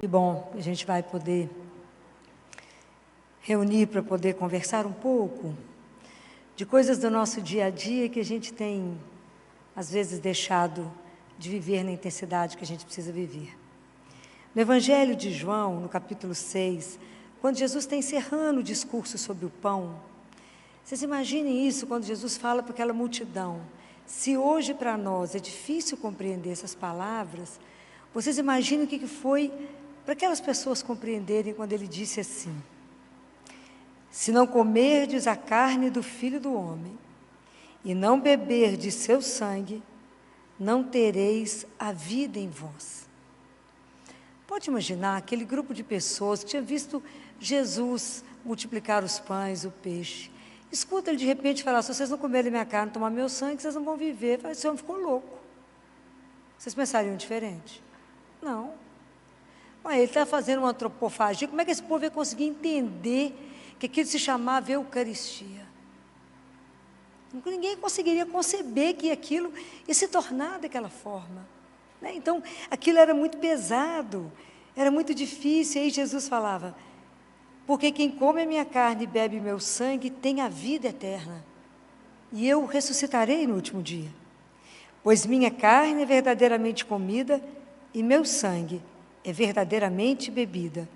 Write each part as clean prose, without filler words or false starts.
Que bom, a gente vai poder reunir para poder conversar um pouco de coisas do nosso dia a dia que a gente tem, às vezes, deixado de viver na intensidade que a gente precisa viver. No Evangelho de João, no capítulo 6, quando Jesus está encerrando o discurso sobre o pão, vocês imaginem isso quando Jesus fala para aquela multidão. Se hoje para nós é difícil compreender essas palavras, vocês imaginem o que foi para aquelas pessoas compreenderem quando ele disse assim: se não comerdes a carne do Filho do Homem e não beberdes seu sangue, não tereis a vida em vós. Pode imaginar aquele grupo de pessoas que tinha visto Jesus multiplicar os pães, o peixe. Escuta ele de repente falar: se vocês não comerem minha carne, tomar meu sangue, vocês não vão viver. Esse homem ficou louco. Vocês pensariam diferente? Não. Mas ele está fazendo uma antropofagia. Como é que esse povo ia conseguir entender que aquilo se chamava Eucaristia? Ninguém conseguiria conceber que aquilo ia se tornar daquela forma, né? Então, aquilo era muito pesado, era muito difícil. E aí Jesus falava: porque quem come a minha carne e bebe meu sangue tem a vida eterna, e eu ressuscitarei no último dia. Pois minha carne é verdadeiramente comida e meu sangue é verdadeiramente bebida.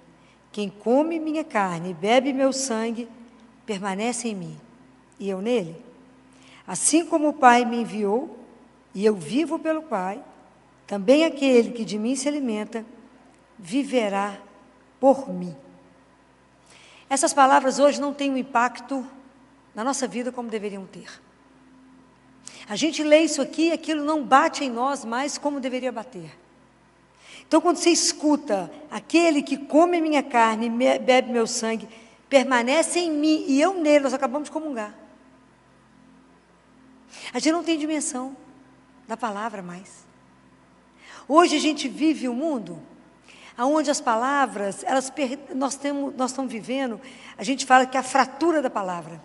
Quem come minha carne e bebe meu sangue permanece em mim, e eu nele. Assim como o Pai me enviou, e eu vivo pelo Pai, também aquele que de mim se alimenta viverá por mim. Essas palavras hoje não têm um impacto na nossa vida como deveriam ter. A gente lê isso aqui e aquilo não bate em nós mais como deveria bater. Então, quando você escuta: aquele que come a minha carne e bebe meu sangue, permanece em mim e eu nele, nós acabamos de comungar. A gente não tem dimensão da palavra mais. Hoje a gente vive um mundo onde as palavras, nós estamos vivendo, a gente fala que é a fratura da palavra.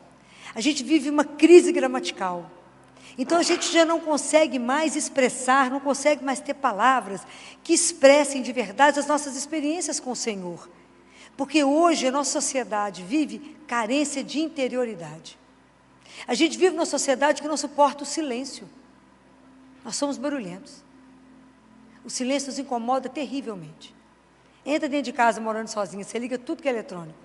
A gente vive uma crise gramatical. Então a gente já não consegue mais expressar, não consegue mais ter palavras que expressem de verdade as nossas experiências com o Senhor. Porque hoje a nossa sociedade vive carência de interioridade. A gente vive numa sociedade que não suporta o silêncio. Nós somos barulhentos. O silêncio nos incomoda terrivelmente. Entra dentro de casa morando sozinha, você liga tudo que é eletrônico.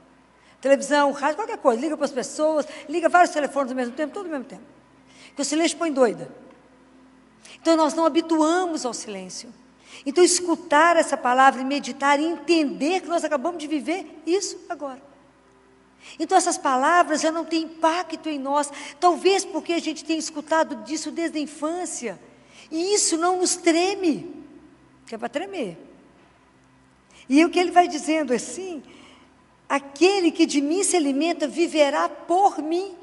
Televisão, rádio, qualquer coisa, liga para as pessoas, liga vários telefones ao mesmo tempo, tudo ao mesmo tempo. Porque o silêncio põe doida. Então nós não habituamos ao silêncio. Então escutar essa palavra e meditar e entender que nós acabamos de viver isso agora. Então essas palavras já não têm impacto em nós, talvez porque a gente tenha escutado disso desde a infância, e isso não nos treme, que é para tremer. E o que ele vai dizendo assim: aquele que de mim se alimenta viverá por mim.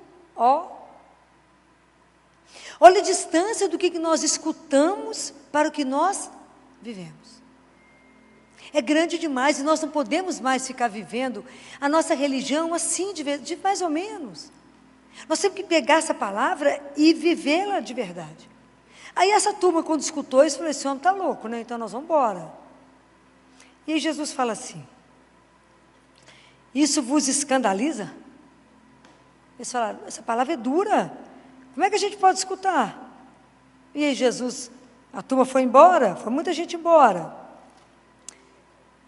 Olha a distância do que nós escutamos para o que nós vivemos. É grande demais, e nós não podemos mais ficar vivendo a nossa religião assim, de mais ou menos. Nós temos que pegar essa palavra e vivê-la de verdade. Aí essa turma, quando escutou isso, falou: esse homem está louco, né? Então nós vamos embora. E aí Jesus fala assim: isso vos escandaliza? Eles falaram: essa palavra é dura, como é que a gente pode escutar? E aí Jesus, a turma foi embora, foi muita gente embora.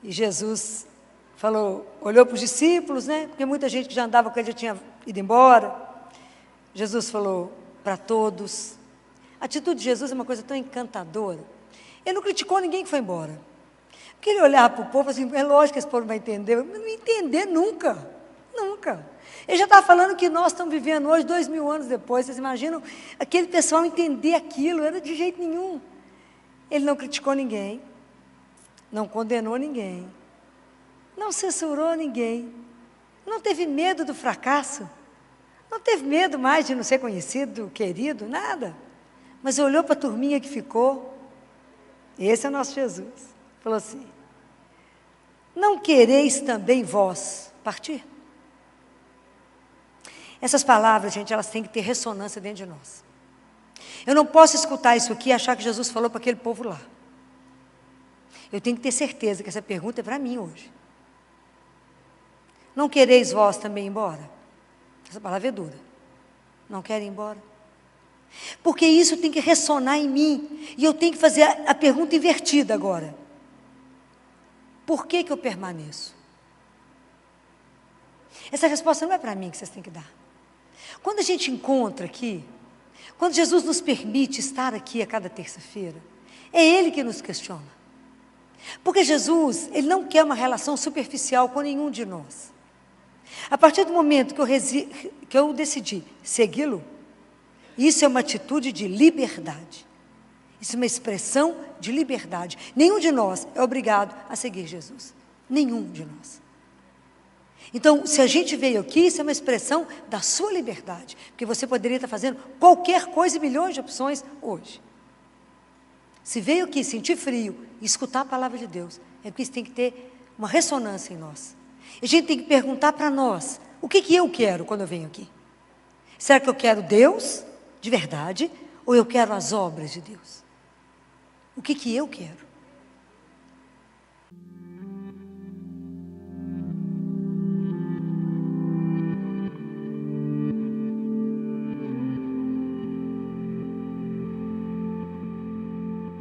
E Jesus falou, olhou para os discípulos, né? Porque muita gente que já andava com ele já tinha ido embora. Jesus falou para todos. A atitude de Jesus é uma coisa tão encantadora. Ele não criticou ninguém que foi embora. Porque ele olhava para o povo assim: é lógico que esse povo não vai entender. Não vai entender nunca, nunca. Ele já estava falando que nós estamos vivendo hoje, 2000 anos depois. Vocês imaginam aquele pessoal entender aquilo? Era de jeito nenhum. Ele não criticou ninguém, não condenou ninguém, não censurou ninguém, não teve medo do fracasso, não teve medo mais de não ser conhecido, querido, nada. Mas olhou para a turminha que ficou. Esse é o nosso Jesus. Falou assim: não quereis também vós partir? Essas palavras, gente, elas têm que ter ressonância dentro de nós. Eu não posso escutar isso aqui e achar que Jesus falou para aquele povo lá. Eu tenho que ter certeza que essa pergunta é para mim hoje. Não quereis vós também ir embora? Essa palavra é dura. Não querem ir embora? Porque isso tem que ressonar em mim. E eu tenho que fazer a pergunta invertida agora. Por que eu permaneço? Essa resposta não é para mim que vocês têm que dar. Quando a gente encontra aqui, quando Jesus nos permite estar aqui a cada terça-feira, é Ele que nos questiona. Porque Jesus, Ele não quer uma relação superficial com nenhum de nós. A partir do momento que eu decidi segui-lo, isso é uma atitude de liberdade. Isso é uma expressão de liberdade. Nenhum de nós é obrigado a seguir Jesus. Nenhum de nós. Então, se a gente veio aqui, isso é uma expressão da sua liberdade. Porque você poderia estar fazendo qualquer coisa e milhões de opções hoje. Se veio aqui sentir frio e escutar a palavra de Deus, é porque isso tem que ter uma ressonância em nós. A gente tem que perguntar para nós, o que eu quero quando eu venho aqui? Será que eu quero Deus, de verdade, ou eu quero as obras de Deus? O que eu quero?